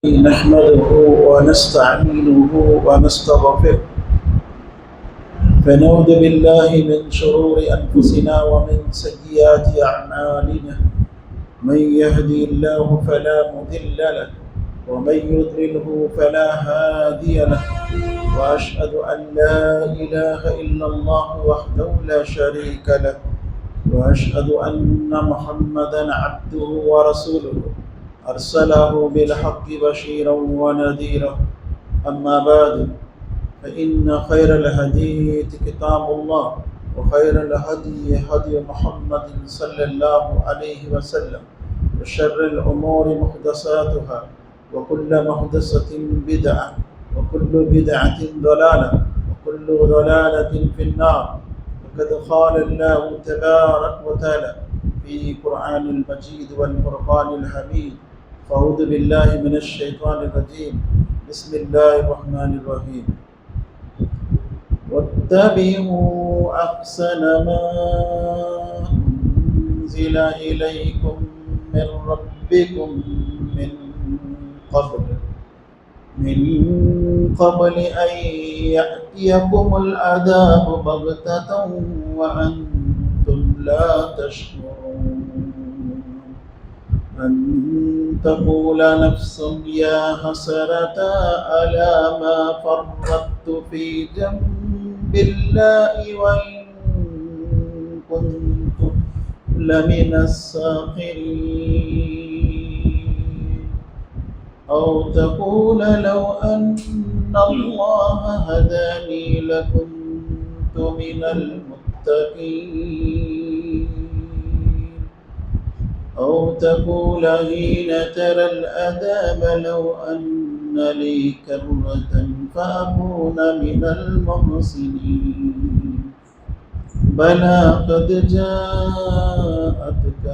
نحمده ونستعينه ونستغفره فنعوذ بالله من شرور أنفسنا ومن سيئات أعمالنا من يهدي الله فلا مضل له ومن يضلله فلا هادي له وأشهد أن لا إله إلا الله وحده لا شريك له وأشهد أن محمدا عبده ورسوله أرسله بالحق بشيرا ونذيرا أما بعد فإن خير الحديث كتاب الله وخير الهدي هدي محمد صلى الله عليه وسلم وشر الأمور محدثاتها وكل محدثة بدعة وكل بدعة ضلالة وكل ضلالة في النار وقد قال الله تبارك وتعالى في قرآن المجيد والفرقان الحميد فأعوذ بالله من الشيطان الرجيم بسم الله الرحمن الرحيم واتبعوا أحسن ما أنزل إليكم من ربكم من قبل أن يأتيكم العذاب بغتة وأنتم لا تشعرون أن تقول نفس يا حسرة على ما فرطت في جنب الله وإن كنت لمن الساخرين أو تقول لو أن الله هداني لكنت من المتقين أو تقول حين ترى العذاب لو أن لي كرة فأكون من المحسنين بلى قد جاءتك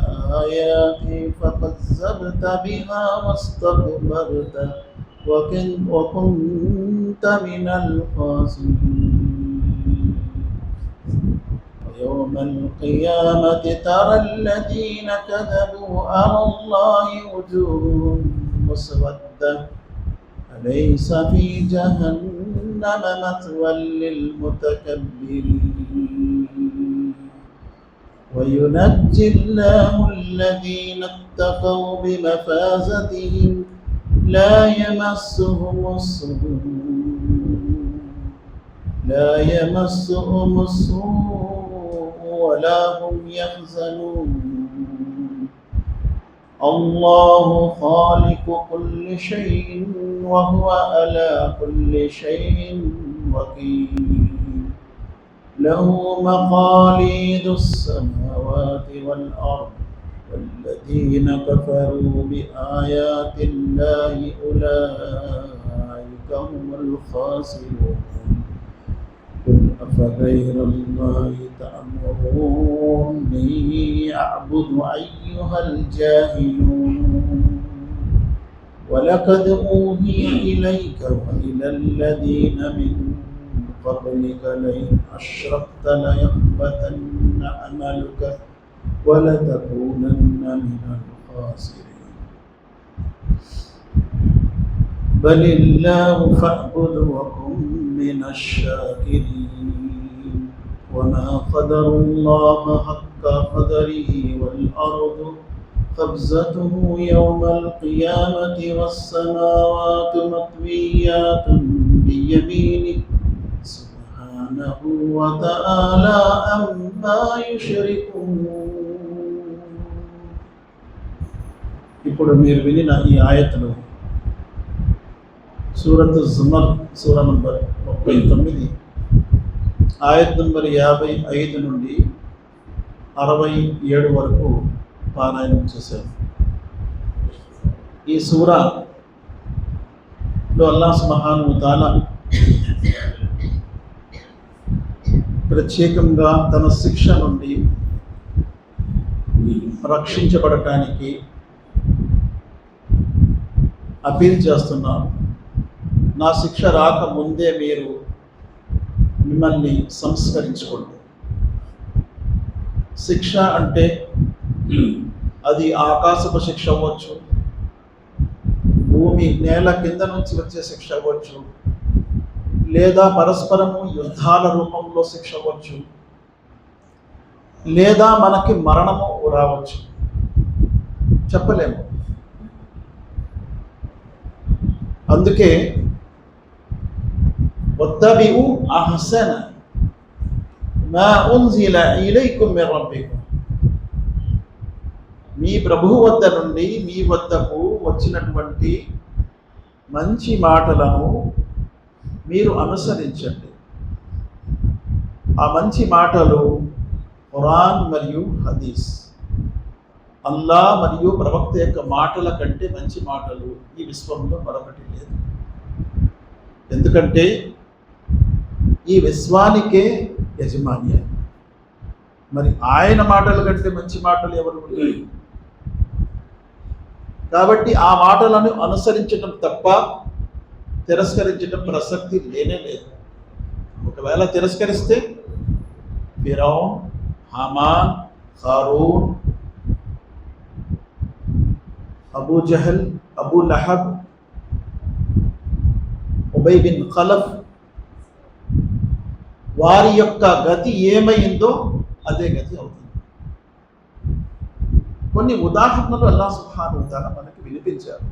آياتي فكذبت بها واستكبرت وكنت من الخاسرين يوم القيامة ترى الذين كذبوا على الله وجوههم مسودة أليس في جهنم مثوى للمتكبرين وينجي الله الذين اتقوا بمفازتهم لا يمسهم السوء ولا هم يحزنون الله خالق كل شيء وهو على كل شيء وكيل له مقاليد السماوات والأرض والذين كفروا بآيات الله أولئك هم الخاسرون قل أفغير الله تأمروني أعبد أيها الجاهلون ولقد أوحي إليك وإلى الذين من قبلك لئن أشركت ليحبطن عملك ولتكونن من الخاسرين بل الله فاعبد وكن من الشاكرين وما قدر الله حق قدره والأرض قبضته يوم القيامة والسماوات مطويات بيمينه سبحانه وتعالى عما يشركون. ఇప్పుడు మీరు వినిన ఈ ఆయతలు సూరత్ జుమర్ సూరా నంబర్ 39 ఆయత్ నంబర్ 55 నుండి 67 వరకు పారాయణం చేశారు. ఈ సూరాలో అల్లాహ్ సుబ్హానహు వ తఆలా ప్రత్యేకంగా తన శిక్ష నుండి రక్షించబడటానికి అపీల్ చేస్తున్నారు. నా శిక్ష రాకముందే మీరు మిమ్మల్ని సంస్కరించుకోండి. శిక్ష అంటే అది ఆకాశపు శిక్ష అవ్వచ్చు, భూమి నేల కింద నుంచి వచ్చే శిక్ష అవ్వచ్చు, లేదా పరస్పరము యుద్ధాల రూపంలో శిక్ష అవ్వచ్చు, లేదా మనకి మరణము రావచ్చు, చెప్పలేము. అందుకే వత్తబిఉ అహ్సన మా ఉన్జిల ఇలైకుం మిర్ రబ్బికుం, మీ ప్రభువు వద్ద నుండి మీ వద్దకు వచ్చినటువంటి మంచి మాటలను మీరు అనుసరించండి. ఆ మంచి మాటలు ఖురాన్ మరియు హదీస్, అల్లా మరియు ప్రవక్త యొక్క మాటల కంటే మంచి మాటలు ఈ విశ్వంలో మరొకటి లేదు. ఎందుకంటే ఈ విశ్వానికే యజమాని. మరి ఆయన మాటల కంటే మంచి మాటలు ఎవరు ఉన్నాయి? కాబట్టి ఆ మాటలను అనుసరించడం తప్ప తిరస్కరించడం ప్రసక్తి లేనే లేదు. ఒకవేళ తిరస్కరిస్తే ఫిరౌన్, హామాన్, ఖారూన్, అబూ జహల్, అబూ లహబ్, ఉబై బిన్ ఖలఫ్ వారి యొక్క గతి ఏమైందో అదే గతి అవుతుంది. కొన్ని ఉదాహరణలు అల్లాహ్ సుబ్హానహు వ తఆలా మనకి వినిపించారు.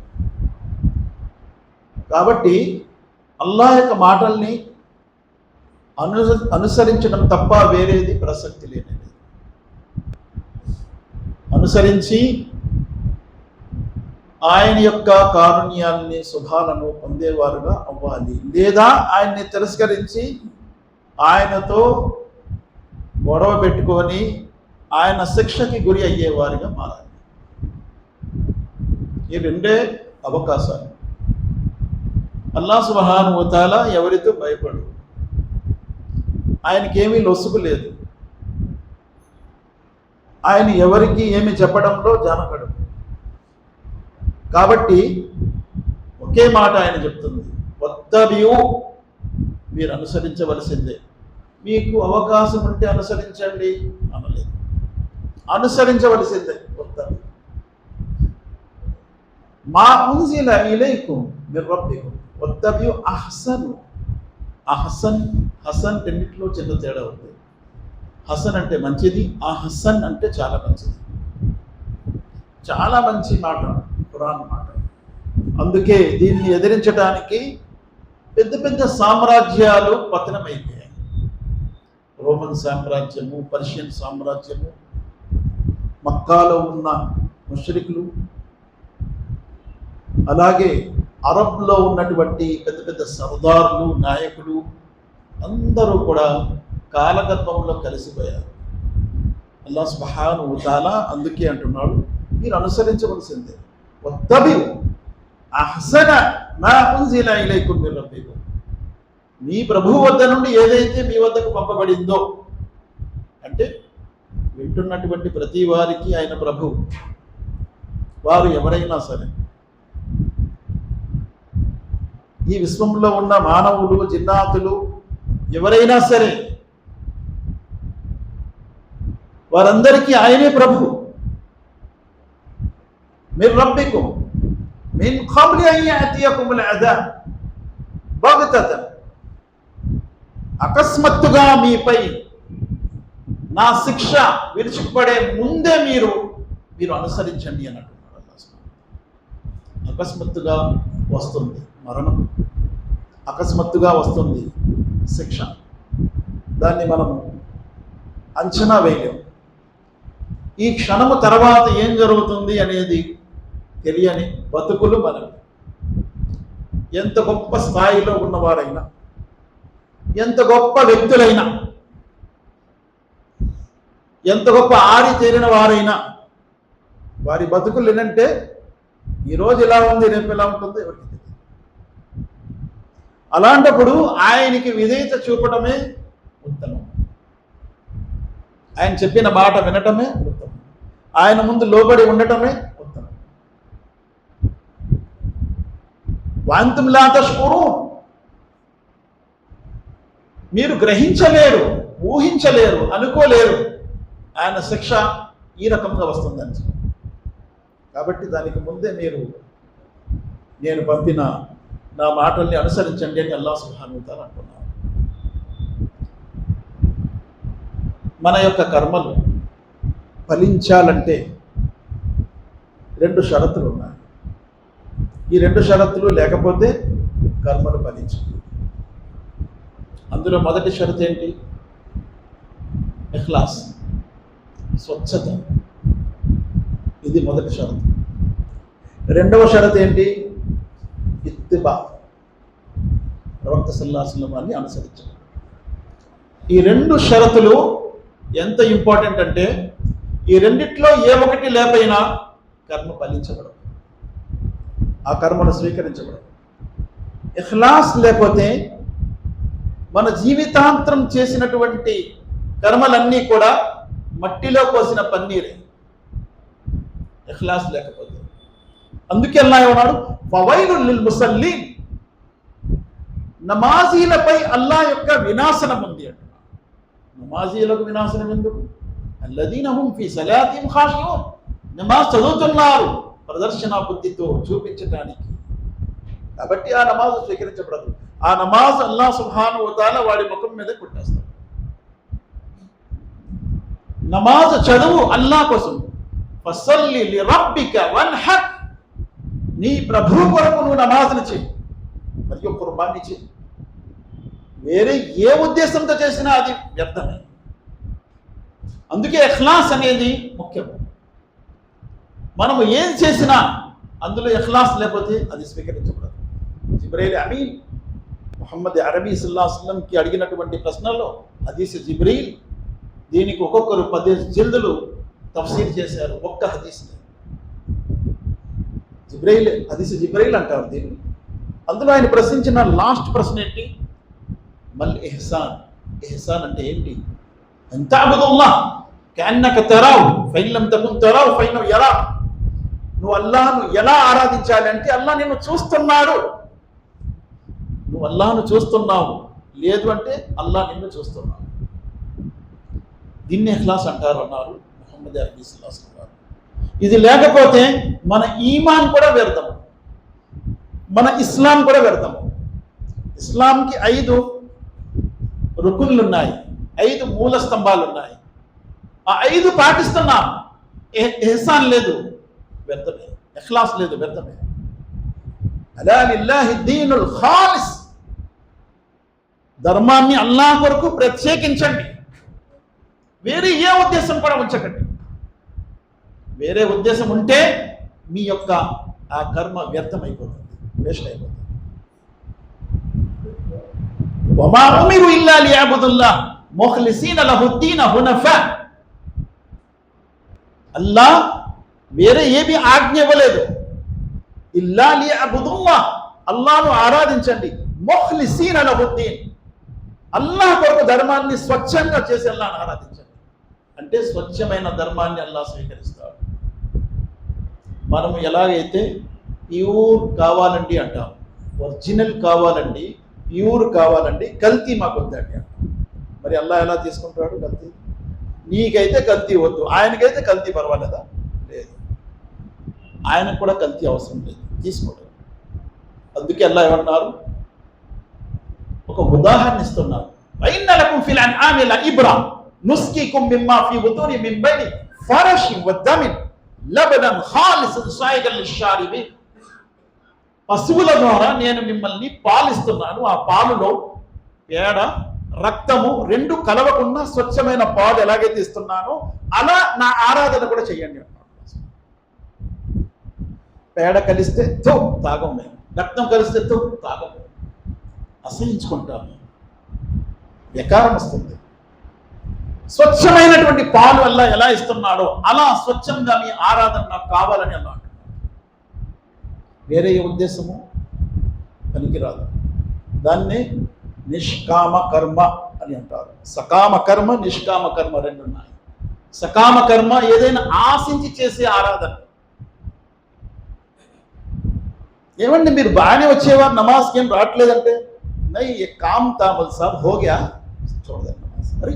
కాబట్టి అల్లాహ్ యొక్క మాటల్ని అనుసరించడం తప్ప వేరేది ప్రసక్తి లేనిది. అనుసరించి ఆయన యొక్క కారుణ్యాన్ని, శుభాలను పొందేవారుగా అవ్వాలి, లేదా ఆయన్ని తిరస్కరించి ఆయనతో గొడవ పెట్టుకొని ఆయన శిక్షకి గురి అయ్యేవారిగా మారాలి. ఈ రెండే అవకాశాలు. అల్లాహ్ సుబ్హానహు వ తఆలా ఎవరితో భయపడు, ఆయనకేమీ లొసుగు లేదు, ఆయన ఎవరికి ఏమి చెప్పడంలో జానకడు. కాబట్టి ఒకే మాట ఆయన చెప్తుంది, వత్తబిఉ, మీరు అనుసరించవలసిందే. మీకు అవకాశం ఉంటే అనుసరించండి అనలేదు, అనుసరించవలసిందే. వత్తబిఉ మా ఉన్జిల ఇలైకుం మిర్ రబ్బికుం వత్తబిఉ అహ్సను. అహ్సన్, హసన్ రెండిట్లో చిన్న తేడా ఉంది. హసన్ అంటే మంచిది, అహ్సన్ అంటే చాలా మంచిది. చాలా మంచి మాట ఖురాన్ మాట. అందుకే దీన్ని ఎదిరించడానికి పెద్ద పెద్ద సామ్రాజ్యాలు పతనమైపోయాయి. రోమన్ సామ్రాజ్యము, పర్షియన్ సామ్రాజ్యము, మక్కాలో ఉన్న ముష్రికులు, అలాగే అరబ్లో ఉన్నటువంటి పెద్ద పెద్ద సర్దార్లు, నాయకులు అందరూ కూడా కాలగర్భంలో కలిసిపోయారు. అల్లాహ్ సుబ్హానహు వ తఆలా అందుకే అంటున్నాడు, మీరు అనుసరించవలసిందే. వత్తబిఉ అహ్సన మా ఉన్జిల ఇలైకుం మిర్ రబ్బికుం, మీ ప్రభువు వద్ద నుండి ఏదైతే మీ వద్దకు పంపబడిందో, అంటే వింటున్నటువంటి ప్రతి వారికి ఆయన ప్రభువు. వారు ఎవరైనా సరే, ఈ విశ్వంలో ఉన్న మానవులు, జిన్నాతులు ఎవరైనా సరే, వారందరికీ ఆయనే ప్రభు. మిర్ రబ్బికుం మిన్ ఖబ్లి అన్ యఅతియకుముల్ అదాబ్ బగ్తతన్, అకస్మాత్తుగా మీపై నా శిక్ష విరుచుకుపడే ముందే మీరు అనుసరించండి అని అంటున్నాడు అల్లాహ్. అకస్మాత్తుగా వస్తుంది మరణం, అకస్మాత్తుగా వస్తుంది శిక్ష. దాన్ని మనము అంచనా వేయలేము. ఈ క్షణము తర్వాత ఏం జరుగుతుంది అనేది తెలియని బతుకులు మనం. ఎంత గొప్ప స్థాయిలో ఉన్నవారైనా, ఎంత గొప్ప వ్యక్తులైనా, ఎంత గొప్ప ఆరితేరిన వారైనా, వారి బతుకులు ఏంటంటే ఈరోజు ఇలా ఉంది, రేపు ఎలా ఉంటుందో ఎవరికి తెలియదు. అలాంటప్పుడు ఆయనకి విధేయత చూపడమే ఉత్తమం. ఆయన చెప్పిన మాట వినటమే ఉత్తమం. ఆయన ముందు లోబడి ఉండటమే ఉత్తమం. వాంతుం లా తష్కురూన్, మీరు గ్రహించలేరు, ఊహించలేరు, అనుకోలేరు ఆయన శిక్ష ఈ రకంగా వస్తుందని. కాబట్టి దానికి ముందే మీరు నేను పంపిన నా మాటల్ని అనుసరించండి అని అల్లాహ్ సుబ్హానహు వ తఆలా అంటున్నారు. మన యొక్క కర్మలు ఫలించాలంటే 2 షరతులు ఉన్నాయి. ఈ 2 షరతులు లేకపోతే కర్మలు ఫలించవు. అందులో మొదటి షరతు ఏంటి? ఇఖ్లాస్, స్వచ్ఛత. ఇది మొదటి షరతు. రెండవ షరతు ఏంటి? ఇత్తిబా, ప్రవక్త సల్లల్లాహు అలైహి వసల్లం వారిని అనుసరించడం. ఈ 2 షరతులు ఎంత ఇంపార్టెంట్ అంటే ఈ రెండిట్లో ఏ ఒకటి లేకపోయినా కర్మ ఫలించబడదు, ఆ కర్మను స్వీకరించబడదు. ఇఖ్లాస్ లేకపోతే మన జీవితాంతరం చేసినటువంటి కర్మలన్నీ కూడా మట్టిలో పోసిన పన్నీరే, ఇఖ్లాస్ లేకపోతే. అందుకే అల్లాహ్ ఏమన్నాడు? ఫవైలుల్ లిల్ ముసల్లీన్, నమాజీలపై అల్లాహ్ యొక్క వినాశనం ఉంది అంట. నమాజీలకు వినాశనం ఎందుకు? అల్లదీన హుమ్ ఫీ సలాతిహిమ్ ఖాషిఊన్, నమాజ్ చదువుతున్నారు ప్రదర్శన బుద్ధితో చూపించడానికి. కాబట్టి ఆ నమాజ్ స్వీకరించబడదు. ఆ నమాజ్ అల్లాహ్ సుబ్హానహు వ తఆలా వాడి ముఖం మీద కొట్టేస్తాడు. నమాజ్ చదువు అల్లాహ్ కోసం. ఫసల్లి లిరబ్బిక వన్హర్, నీ ప్రభువు కొరకు నువ్వు నమాజ్ని చెయ్యి మరియు కుర్బానీ చెయ్యి. వేరే ఏ ఉద్దేశంతో చేసినా అది వ్యర్థమే. అందుకే ఇఖ్లాస్ అనేది ముఖ్యం. మనము ఏం చేసినా అందులో ఇఖ్లాస్ లేకపోతే అది స్వీకరించబడదు. జిబ్రీల్ అమీన్ ముహమ్మద్ అరబీ సల్లల్లాహు అలైహి వసల్లంకి అడిగినటువంటి ప్రశ్నలో హదీస్ జిబ్రీల్, దీనికి ఒక్కొక్కరు 10 జిల్దులు తఫ్సీర్ చేశారు ఒక్క హదీస్ని. జిబ్రీల్, హదీస్ జిబ్రీల్ అంటారు దీన్ని. అందులో ఆయన ప్రశ్నించిన లాస్ట్ ప్రశ్న ఏంటి? మల్ ఇహ్సాన్, ఇహ్సాన్ అంటే ఏంటి? అన్ తఅబుదుల్లాహ్ కఅన్నక తరావు ఫఇన్ లమ్ తకున్ తరావు ఫఇన్నహు యరాక్. నువ్వు అల్లాహ్ను ఎలా ఆరాధించాలి అంటే అల్లాహ్ నిన్ను చూస్తున్నాడు, నువ్వు అల్లాహ్ను చూస్తున్నావు, లేదు అంటే అల్లాహ్ నిన్ను చూస్తున్నావు. దీన్ని ఇఖ్లాస్ అంటారు అన్నారు ముహమ్మద్ అరబీ సల్లల్లాహు అలైహి వసల్లం. ఇది లేకపోతే మన ఈమాన్ కూడా వ్యర్థం, మన ఇస్లాం కూడా వ్యర్థము. ఇస్లాంకి 5 రుకున్లు ఉన్నాయి, 5 మూల స్తంభాలు ఉన్నాయి. ఆ 5 పాటిస్తున్నాం, ఇహ్సాన్ లేదు, వ్యర్థమే. ఇఖ్లాస్ లేదు, వ్యర్థమే. అలా లిల్లాహి దీనుల్ ఖాలిస్, ధర్మాన్ని అల్లాహ్ కొరకు ప్రత్యేకించండి, వేరే ఏ ఉద్దేశం కూడా ఉంచకండి. వేరే ఉద్దేశం ఉంటే మీ యొక్క ఆ కర్మ వ్యర్థమైపోతుంది, వేస్ట్ అయిపోతుంది. వమా ఉమిరు ఇల్లా లియఅబుదుల్లాహ్ ముఖ్లిసీన లహుద్దీన హునఫా. అల్లాహ్ వేరే ఏమీ ఆజ్ఞ ఇవ్వలేదు. ఇల్లా లియఅబుదుల్లాహ్, అల్లాహ్ను ఆరాధించండి. ముఖ్లిసీన లహుద్దీన్, అల్లాహ్ కొరకు ధర్మాన్ని స్వచ్ఛంగా చేసి అల్లాహ్ను ఆరాధించండి. అంటే స్వచ్ఛమైన ధర్మాన్ని అల్లాహ్ స్వీకరిస్తాడు. మనము ఎలాగైతే ప్యూర్ కావాలండి అంటాం, ఒరిజినల్ కావాలండి, ప్యూర్ కావాలండి, కల్తీ మాకు వద్దండి అంటాం. మరి అల్లాహ్ ఎలా తీసుకుంటాడు కల్తీ? నీకైతే కల్తీ వద్దు, ఆయనకైతే కల్తీ పర్వాలేదా? లేదు, ఆయనకు కూడా కల్తీ అవసరం లేదు, తీసుకోలేదు. అందుకే అల్లాహ్ ఏమన్నారు? ఒక ఉదాహరణ ఇస్తున్నారు. వైన్న లకుం ఫిల్ అన్ఆమి లఇబ్రా నుస్కీకుం మిమ్మా ఫీ బుతూని మిన్ బైని ఫరషిన్ వద్దమిన్ లబనన్ ఖాలిసన్ సాయిగన్ లిషారిబిన్. పశువుల ద్వారా నేను మిమ్మల్ని పాలిస్తున్నాను, ఆ పాలులో పేడ రక్తము 2 కలవకుండా స్వచ్ఛమైన పాలు ఎలాగైతే ఇస్తున్నానో అలా నా ఆరాధన కూడా చెయ్యండి అన్నాడు. పేడ కలిస్తే తాగం మేము, రక్తం కలిస్తే తాగం, అసహించుకుంటాము, వికారం వస్తుంది. స్వచ్ఛమైనటువంటి పాలు వల్ల ఎలా ఇస్తున్నాడో అలా స్వచ్ఛంగా మీ ఆరాధన నాకు కావాలని అన్నాడు. వేరే ఉద్దేశము పనికిరాదు. దాన్ని నిష్కామ కర్మ అని అంటారు. సకామ కర్మ, నిష్కామ కర్మ 2 ఉన్నాయి. సకామ కర్మ ఏదైనా ఆశించి చేసే ఆరాధన. ఏమండి మీరు బాగానే వచ్చేవారు, నమాజ్కి ఏం రావట్లేదంటే, నై ఏ కామ్ తామల్ సాబ్ హోగ్యా చూడదండి నమాజ్. మరి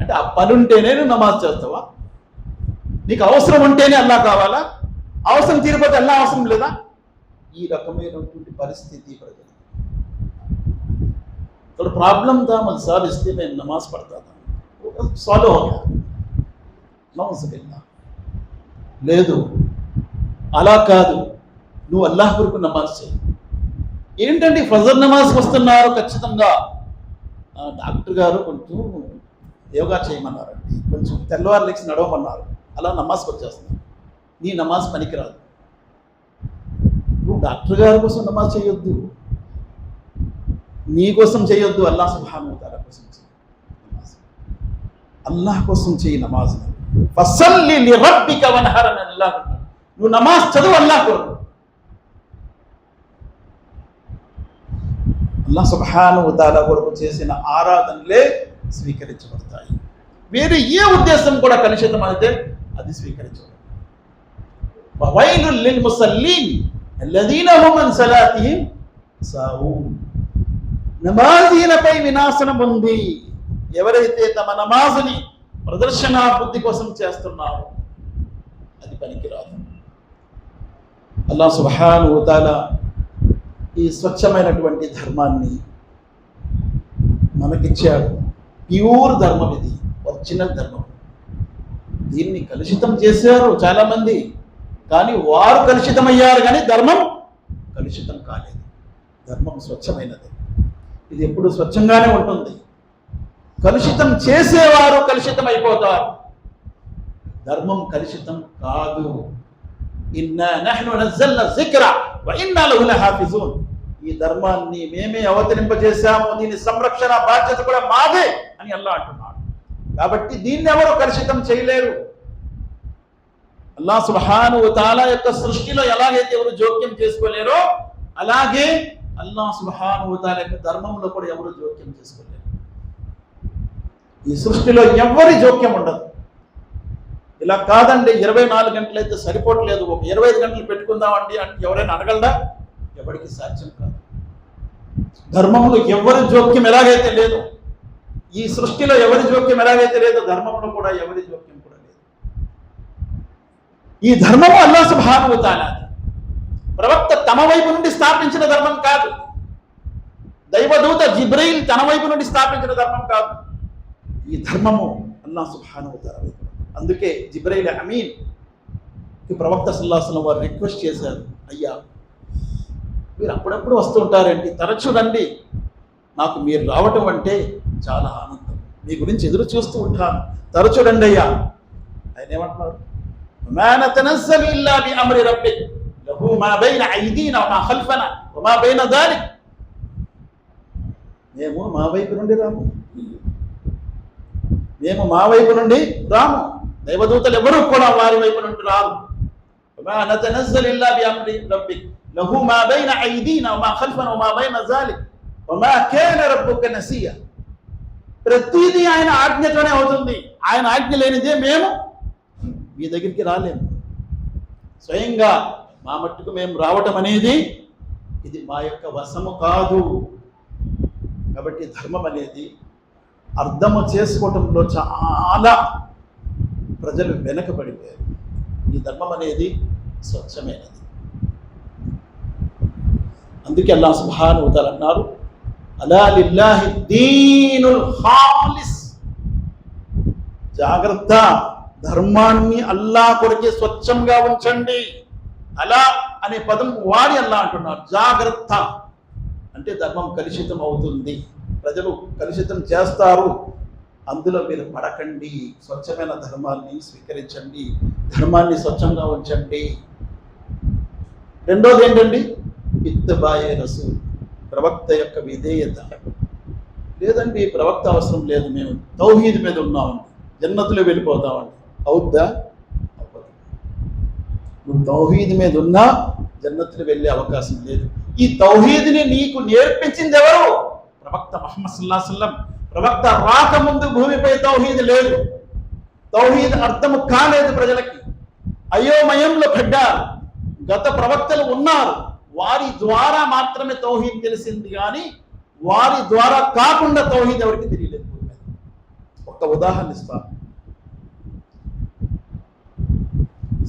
అంటే ఆ పని ఉంటేనే నువ్వు నమాజ్ చేస్తావా? నీకు అవసరం ఉంటేనే అల్లాహ్ కావాలా? అవసరం తీరిపోతే అల్లాహ్ అవసరం లేదా? ఈ రకమైనటువంటి పరిస్థితి ప్రజలు. थोड़ा प्रॉब्लम था मत साहब इसलिए मैं नमाज पढ़ता था, वो सॉल्व हो गया. నౌజుబిల్లా. లేదు, అలా కాదు, నువ్వు అల్లాహ్ కొరకు నమాజ్ చేయి. ఏంటండి ఫజర్ నమాజ్కి వస్తున్నారు ఖచ్చితంగా, డాక్టర్ గారు కొంచెం యోగా చేయమన్నారండి, కొంచెం తెల్లవారు లేచి నడవమన్నారు, అలా నమాజ్కి వచ్చేస్తున్నాను. నీ నమాజ్ పనికిరాదు. నువ్వు డాక్టర్ గారి కోసం నమాజ్ చేయొద్దు, నీ కోసం చేయొద్దు, అల్లాహ్ సుబ్హానహు వ తఆలా కోసం చేయి నమాజ్. అల్లాహ్ కోసం చేయి నమాజ్. ఫసల్లి లిరబ్బిక వన్హర్ అని అల్లాహ్ అన్నాడు. నువ్వు నమాజ్ చదువు అల్లాహ్ కొరకు. అల్లాహ్ సుబ్హానహు వ తఆలా కొరకు చేసిన ఆరాధనలే స్వీకరించబడతాయి. వేరే ఏ ఉద్దేశం కూడా కలుషితం అయితే అది స్వీకరించబడదు. వవైలుల్ లిల్ ముసల్లీన్ అల్లదీన హుమ్ అన్ సలాతిహిమ్ సాహూన్. నమాజీలపై వినాశనం ఉంది, ఎవరైతే తమ నమాజుని ప్రదర్శనా బుద్ధి కోసం చేస్తున్నారో అది పనికిరాదు. అల్లాహ్ సుబ్హానహు వ తఆలా ఈ స్వచ్ఛమైనటువంటి ధర్మాన్ని మనకిచ్చాడు. ప్యూర్ ధర్మం ఇది, ఒరిజినల్ ధర్మం. దీన్ని కలుషితం చేశారు చాలామంది, కానీ వారు కలుషితమయ్యారు, కానీ ధర్మం కలుషితం కాలేదు. ధర్మం స్వచ్ఛమైనది, ఇది ఎప్పుడు స్వచ్ఛంగానే ఉంటుంది. కలుషితం చేసేవారు కలుషితం అయిపోతారు, ధర్మం కలుషితం కాదు. ఇన్నా నహ్ను నజ్జల్నా జిక్ర వ ఇన్నా లహు లహాఫిజూన్. ఈ ధర్మాన్ని మేమే అవతరింపజేశాము, దీని సంరక్షణ బాధ్యత కూడా మాదే అని అల్లాహ్ అంటున్నాడు. కాబట్టి దీన్ని ఎవరు కలుషితం చేయలేరు. అల్లాహ్ సుబ్హానహు వ తఆలా యొక్క సృష్టిలో ఎలాగైతే ఎవరు జోక్యం చేసుకోలేరో, అలాగే అల్లాహ్ సుబ్హానహు వ తఆలా యొక్క ధర్మంలో కూడా ఎవరు జోక్యం చేసుకోలేరు. ఈ సృష్టిలో ఎవరి జోక్యం ఉండదు. ఇలా కాదండి 24 గంటలైతే సరిపోవట్లేదు, ఒక 25 గంటలు పెట్టుకుందామండి అంటే ఎవరైనా అనగలరా? ఎవరికి సాధ్యం కాదు. ధర్మంలో ఎవరి జోక్యం ఎలాగైతే లేదు, ఈ సృష్టిలో ఎవరి జోక్యం ఎలాగైతే లేదు, ధర్మంలో కూడా ఎవరి జోక్యం కూడా లేదు. ఈ ధర్మము అల్లాహ్ సుబ్హానహు వ తఆలా, ప్రవక్త తమ వైపు నుండి స్థాపించిన ధర్మం కాదు, దైవదూత జిబ్రీల్ తన వైపు నుండి స్థాపించిన ధర్మం కాదు. ఈ ధర్మము అల్లాహ్ సుబ్హానహు వ తఆలా. అందుకే జిబ్రీల్ అమీన్ కి ప్రవక్త సల్లల్లాహు అలైహి వసల్లం వారు రిక్వెస్ట్ చేశారు, అయ్యా మీరు అప్పుడప్పుడు వస్తూ ఉంటారేంటి, తరచూ రండి, నాకు మీరు రావటం అంటే చాలా ఆనందం, మీ గురించి ఎదురు చూస్తూ ఉంటాను, తరచూ రండి అయ్యా. ఆయన ఏమంటున్నారు? మా నతనజ్జలు ఇల్లా బి అమ్రి రబ్బిక్ లహు మా బైన ఐదీనా వమా ఖల్ఫనా వమా బైన దాలిక్. మేము మా వైపు నుండి రాము, మేము మా వైపు నుండి రాము, దైవదూతలు ఎవరు కూడా వారి వైపు నుండి రారు. వమా నతనజ్జలు ఇల్లా బి అమ్రి రబ్బిక్ లహు మా బైన ఐదీనా వమా ఖల్ఫనా వమా బైన దాలిక్ వమా కాన రబ్బుక నసియా. ప్రతిదీ ఆయన ఆజ్ఞతోనే అవుతుంది, ఆయన ఆజ్ఞ లేనిదే మేము మీ దగ్గరికి రాలేము. స్వయంగా మా మట్టుకు మేము రావటం అనేది ఇది మా యొక్క వశము కాదు. కాబట్టి ధర్మం అనేది అర్థము చేసుకోవటంలో చాలా ప్రజలు వెనకబడిపోయారు. ఈ ధర్మం అనేది స్వచ్ఛమైనది. అందుకే అల్లాహ్ సుబ్హానహు వ తఆలా అన్నారు, అలా లిల్లాహి దీనుల్ ఖాలిస్. జాగ్రత్త, ధర్మాన్ని అల్లాహ్ కొరకే స్వచ్ఛంగా ఉంచండి. అలా అనే పదం వాడి అల్లాహ్ అంటున్నారు. జాగ్రత్త అంటే ధర్మం కలుషితం అవుతుంది, ప్రజలు కలుషితం చేస్తారు, అందులో మీరు పడకండి, స్వచ్ఛమైన ధర్మాన్ని స్వీకరించండి, ధర్మాన్ని స్వచ్ఛంగా ఉంచండి. రెండోది ఏంటండి? ఇత్తబాయే రసూల్, ప్రవక్త యొక్క విధేయత. లేదండి ప్రవక్త అవసరం లేదు, మేము తౌహీద్ మీద ఉన్నామండి, జన్నతులో వెళ్ళిపోతామండి. అవుద్దా? అవ్వదు. నువ్వు తౌహీద్ మీద ఉన్నా జన్నతులు వెళ్ళే అవకాశం లేదు. ఈ తౌహీద్ని నీకు నేర్పించింది ఎవరు? ప్రవక్త ముహమ్మద్ సల్లల్లాహు అలైహి వసల్లం. ప్రవక్త రాకముందు భూమిపై తౌహీద్ లేదు, తౌహీద్ అర్థము కాలేదు ప్రజలకి, అయోమయంలో పడ్డారు. గత ప్రవక్తలు ఉన్నారు, వారి ద్వారా మాత్రమే తౌహీద్ తెలిసింది, కానీ వారి ద్వారా కాకుండా తౌహీద్ ఎవరికి తెలియలేదు. ఒక ఉదాహరణ ఇస్తాను.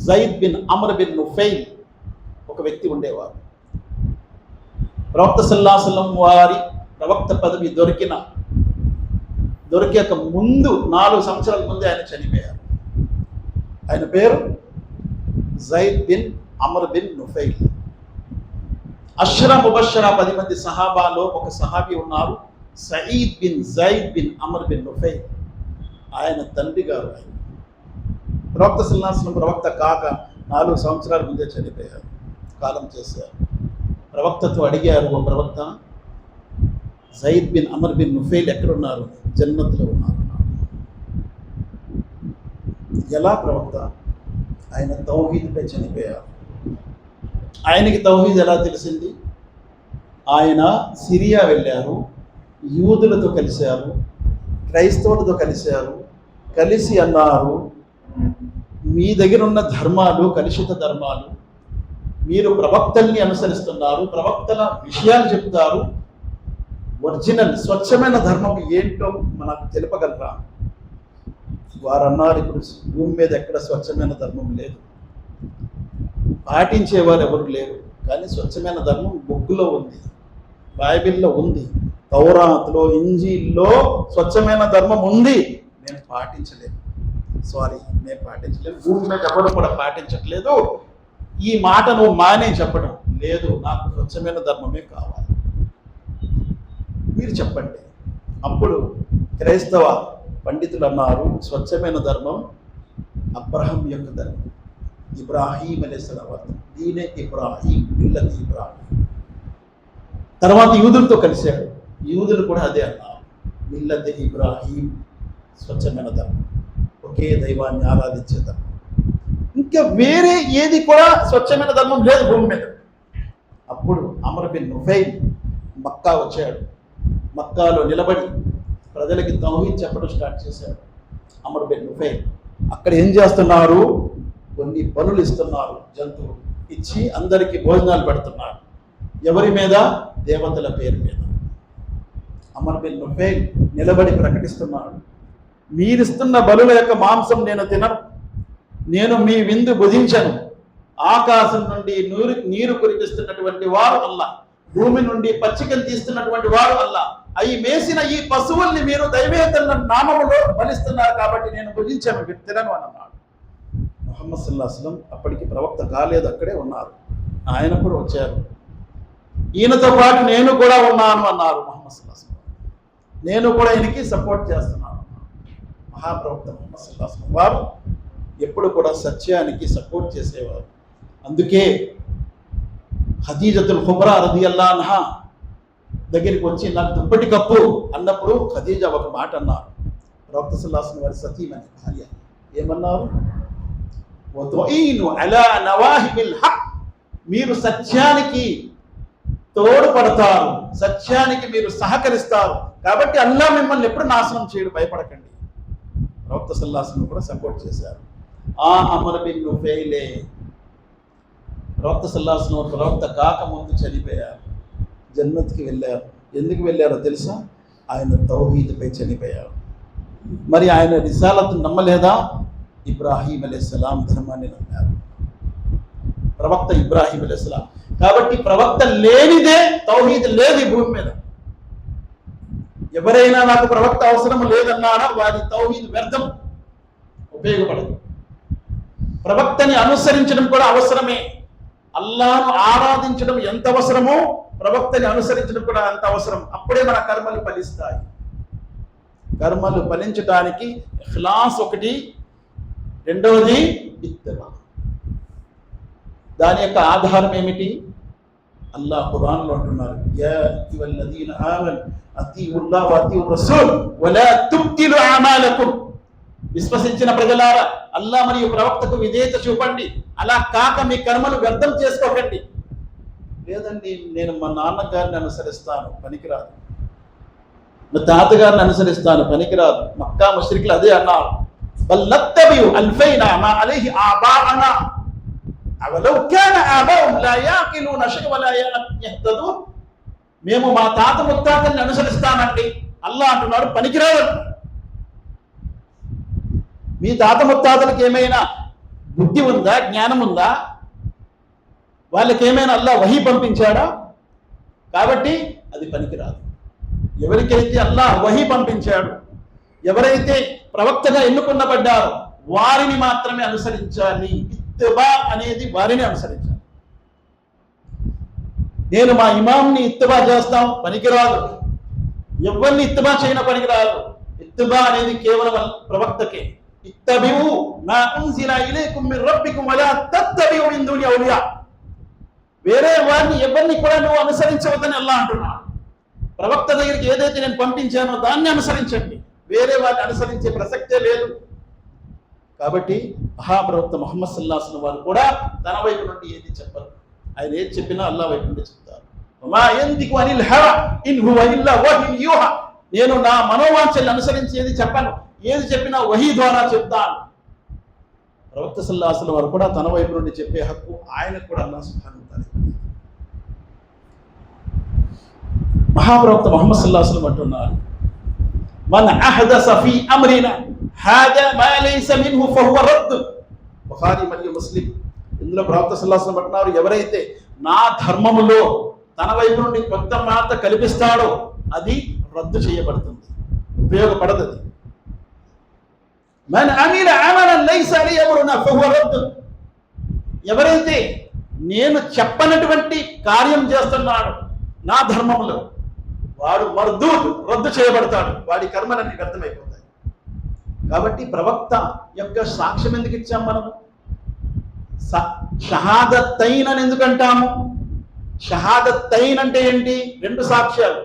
జైద్ బిన్ అమ్ర్ బిన్ నుఫైల్ ఒక వ్యక్తి ఉండేవారు. ప్రవక్త సల్లల్లాహు అలైహి వసల్లం వారి ప్రవక్త పదవి దొరికాక ముందు 4 సంవత్సరాల ముందే ఆయన చనిపోయారు. ఆయన పేరు Zaid bin Amr bin Nufail. అష్రా ముబషరా 10 మంది సహాబాలో ఒక సహాబీ ఉన్నారు, Saeed bin Zaid bin Amr bin Nufail. ఆయన తండ్రి గారు. ఆయన ప్రవక్త సల్లల్లాహు అలైహి వసల్లం ప్రవక్త కాక 4 సంవత్సరాల ముందే చనిపోయారు, కాలం చేశారు. ప్రవక్తతో అడిగారు, ఓ ప్రవక్త, జైద్ బిన్ అమర్ బిన్ నుఫైల్ ఎక్కడున్నారు? జన్నత్లో ఉన్నారు. ఎలా ప్రవక్త? ఆయన తౌహీద్పై చనిపోయారు. ఆయనకి తౌహీద్ ఎలా తెలిసింది? ఆయన సిరియా వెళ్ళారు, యూదులతో కలిశారు, క్రైస్తవులతో కలిసి అన్నారు, మీ దగ్గర ఉన్న ధర్మాలు కలుషిత ధర్మాలు, మీరు ప్రవక్తల్ని అనుసరిస్తున్నారు, ప్రవక్తల విషయాలు చెప్తారు, ఒరిజినల్ స్వచ్ఛమైన ధర్మం ఏంటో మనకు తెలుపగలరా? వారు అన్నారు, ఇప్పుడు భూమి మీద ఎక్కడ స్వచ్ఛమైన ధర్మం లేదు, పాటించేవారు ఎవరు లేరు, కానీ స్వచ్ఛమైన ధర్మం బుక్కులో ఉంది, బైబిల్లో ఉంది, తౌరాత్లో, ఇంజీల్లో స్వచ్ఛమైన ధర్మం ఉంది. నేను పాటించలేదు, నేను పాటించలేదు, భూమి మీద ఎవరు కూడా పాటించట్లేదు. ఈ మాట నువ్వు మానే చెప్పడం లేదు, నాకు స్వచ్ఛమైన ధర్మమే కావాలి, మీరు చెప్పండి. అప్పుడు క్రైస్తవ పండితులు అన్నారు, స్వచ్ఛమైన ధర్మం అబ్రహం యొక్క ధర్మం, ఇబ్రాహీం అలైహిస్సలాం ధర్మం, దీనే ఇబ్రాహీం, మిల్లత్ ఇబ్రాహీం. తర్వాత యూదులతో కలిశాడు, యూదులు కూడా అదే అన్నారు, మిల్లత్ ఇబ్రాహీం, స్వచ్ఛమైన ధర్మం, ఒకే దైవాన్ని ఆరాధించే ధర్మం, ఇంకా వేరే ఏది కూడా స్వచ్ఛమైన ధర్మం లేదు భూమి మీద. అప్పుడు అమర్ బిన్ నుఫైల్ మక్కా వచ్చాడు, మక్కాలో నిలబడి ప్రజలకి తౌహీద్ చెప్పడం స్టార్ట్ చేశాడు. అమర్ బిన్ నుఫైల్ అక్కడ ఏం చేస్తున్నారు? కొన్ని పనులు ఇస్తున్నారు, జంతువులు ఇచ్చి అందరికీ భోజనాలు పెడుతున్నారు. ఎవరి మీద? దేవతల పేరు మీద. అమర్ బిన్ నుఫైల్ నిలబడి ప్రకటిస్తున్నాడు, మీరిస్తున్న బలుల యొక్క మాంసం నేను తినను, నేను మీ విందు భుజించను. ఆకాశం నుండి నీరు కురిపిస్తున్నటువంటి వారు అల్లా, భూమి నుండి పచ్చికలు తీస్తున్నటువంటి వారు అల్లా, అవి మేసిన ఈ పశువుల్ని మీరు దైవేతల నామములో బలిస్తున్నారు కాబట్టి నేను భుజించాను, తినను అని అన్నాడు. ముహమ్మద్ సల్లల్లాహు అలైహి వసల్లం అప్పటికి ప్రవక్త కాలేదు, అక్కడే ఉన్నారు. ఆయన కూడా వచ్చారు, ఈయనతో పాటు నేను కూడా ఉన్నాను అన్నారు. ముహమ్మద్ సల్లల్లాహు అలైహి వసల్లం నేను కూడా ఈయనకి సపోర్ట్ చేస్తున్నాను. మహాప్రవక్త ముహమ్మద్ సల్లల్లాహు అలైహి వసల్లం వారు ఎప్పుడు కూడా సత్యానికి సపోర్ట్ చేసేవారు. అందుకే ఖదీజతుల్ కుబ్రా రదియల్లాహు అన్హా దగ్గరికి వచ్చి నాకు దుప్పటి కప్పు అన్నప్పుడు ఖదీజా ఒక మాట అన్నారు. ప్రవక్త సల్లల్లాహు అలైహి వసల్లం వారి సతీమణి భార్య ఏమన్నారు? వతుఈను అలా నవాహిబిల్ హక్, మీరు సత్యానికి తోడ్పడతారు, సత్యానికి మీరు సహకరిస్తారు, కాబట్టి అల్లా మిమ్మల్ని ఎప్పుడు నాశనం చేయడు, భయపడకండి. ప్రవక్త సల్లల్లాహు అలైహి వసల్లం కూడా సపోర్ట్ చేశారు. ఆ అమర్ బిన్ నుఫైలే ప్రవక్త సల్లల్లాహు అలైహి వసల్లం ప్రవక్త కాకముందు చనిపోయారు, జన్నత్కి వెళ్ళారు. ఎందుకు వెళ్ళారో తెలుసా? ఆయన తౌహీద్పై చనిపోయారు. మరి ఆయన రిసాలత్ నమ్మలేదా? ఇబ్రాహీం అలైహిస్సలాం ధర్మాన్ని నమ్మారు, ప్రవక్త ఇబ్రాహీం అలైహిస్సలాం. కాబట్టి ప్రవక్త లేనిదే తౌహీద్ లేదు ఈ భూమి మీద. ఎవరైనా నాకు ప్రవక్త అవసరం లేదన్నారా వారి తౌహీద్ వ్యర్థం, ఉపయోగపడదు. ప్రవక్తని అనుసరించడం కూడా అవసరమే. అల్లాహ్ను ఆరాధించడం ఎంత అవసరమో ప్రవక్తని అనుసరించడం కూడా అంత అవసరం. అప్పుడే మన కర్మలు ఫలిస్తాయి. కర్మలు ఫలించడానికి ఇఖ్లాస్ ఒకటి, రెండవది ఇత్తబా. దాని యొక్క ఆధారం ఏమిటి? అల్లాహ్ ఖురాన్లో అంటున్నారు, యా అయ్యుహల్లదీన ఆమను అతీఉల్లాహ వ అతీఉర్ రసూల్ వలా తుబ్తిలు అమాలకుం. విశ్వసించిన ప్రజలారా అల్లాహ్ మరియు ప్రవక్తకు విధేయత చూపండి, అలా కాక మీ కర్మలు వ్యర్థం చేసుకోకండి. లేదండి, నేను మా నాన్నగారిని అనుసరిస్తాను, పనికిరాదు. మా తాతగారిని అనుసరిస్తాను, పనికిరాదు. మక్కా ముష్రికులు అదే అన్నారు, బల్ నత్తబియు అల్ఫైనా మా అలైహి ఆబాఅనా అవలౌ కాన ఆబాఉహుం లా యాకిలూన షై'అన్ వలా యహ్తదూన్. మేము మా తాత ముత్తాతల్ని అనుసరిస్తామండి. అల్లాహ్ అంటున్నాడు పనికిరాదు. మీ తాత ముత్తాతలకు ఏమైనా బుద్ధి ఉందా, జ్ఞానం ఉందా? వాళ్ళకి ఏమైనా అల్లాహ్ వహీ పంపించాడా? కాబట్టి అది పనికిరాదు. ఎవరికైతే అల్లాహ్ వహీ పంపించాడు, ఎవరైతే ప్రవక్తగా ఎన్నుకున్నబడ్డారో వారిని మాత్రమే అనుసరించాలి. ఇత్తిబా అనేది వారిని అనుసరించాలి. నేను మా ఇమాంని ఇత్తిబా చేస్తాం, పనికిరాదు. ఎవరిని ఇత్తిబా చేయన పనికిరాదు. ఇత్తిబా అనేది కేవలం ప్రవక్తకే. ఇత్తబిఉ మా ఉన్జిల ఇలైకుం మిన్ రబ్బికుం వలా తత్తబిఉ మిన్ దుని ఔలియా. వేరే వారిని ఎవరిని కూడా నువ్వు అనుసరించవద్దని అల్లాహ్ అంటున్నాడు. ప్రవక్త దగ్గరికి ఏదైతే నేను పంపించానో దాన్ని అనుసరించండి, వేరే వారిని అనుసరించే ప్రసక్తే లేదు. కాబట్టి మహాప్రవక్త ముహమ్మద్ సల్లల్లాహు అలైహి వసల్లం వారు కూడా తన వైపు నుండి ఏది చెప్పరు. ఆయన ఏది చెప్పినా అల్లాహ్ వైపు నుండి చెప్తారు. వమా యంతికు అనిల్ హవా ఇన్ హువ ఇల్లా వహీ యూహా. నేను నా మనోవాంఛల్ని అనుసరించి ఏది చెప్పను, ఏది చెప్పినా వహీ ద్వారా చెప్తాను. ప్రవక్త సల్లల్లాహు అలైహి వసల్లం వారు కూడా తన వైపు నుండి చెప్పే హక్కు ఆయనకు కూడా అల్లాహ్ సుబ్హానహు వ తఆలా. మహాప్రవక్త ముహమ్మద్ సల్లల్లాహు అలైహి వసల్లం అంటున్నారు, మన్ అహదస ఫీ అమ్రినా హాదా మా లైస మిన్హు ఫహువ రద్దు. బుఖారీ మరియు ముస్లిం. ఇందులో ప్రవక్త సల్లల్లాహు అలైహి వసల్లం అంటున్నారు, ఎవరైతే నా ధర్మములో తన వైపు నుండి కొత్త మాట కల్పిస్తాడో అది రద్దు చేయబడుతుంది, ఉపయోగపడదు. మన్ అమిల అమలన్ లైస అలైహి అమ్రునా ఫహువ రద్దు. ఎవరైతే నేను చెప్పనటువంటి కార్యం చేస్తున్నాడు నా ధర్మంలో, వాడు మర్దూద్, రద్దు చేయబడతాడు. వాడి కర్మలన్నీ వ్యర్థమైపోతాయి. కాబట్టి ప్రవక్త యొక్క సాక్ష్యం ఎందుకు ఇచ్చాం మనము? షహాదత్తైన్ అని ఎందుకు అంటాము? షహాదత్తైన్ అంటే ఏంటి? రెండు సాక్ష్యాలు.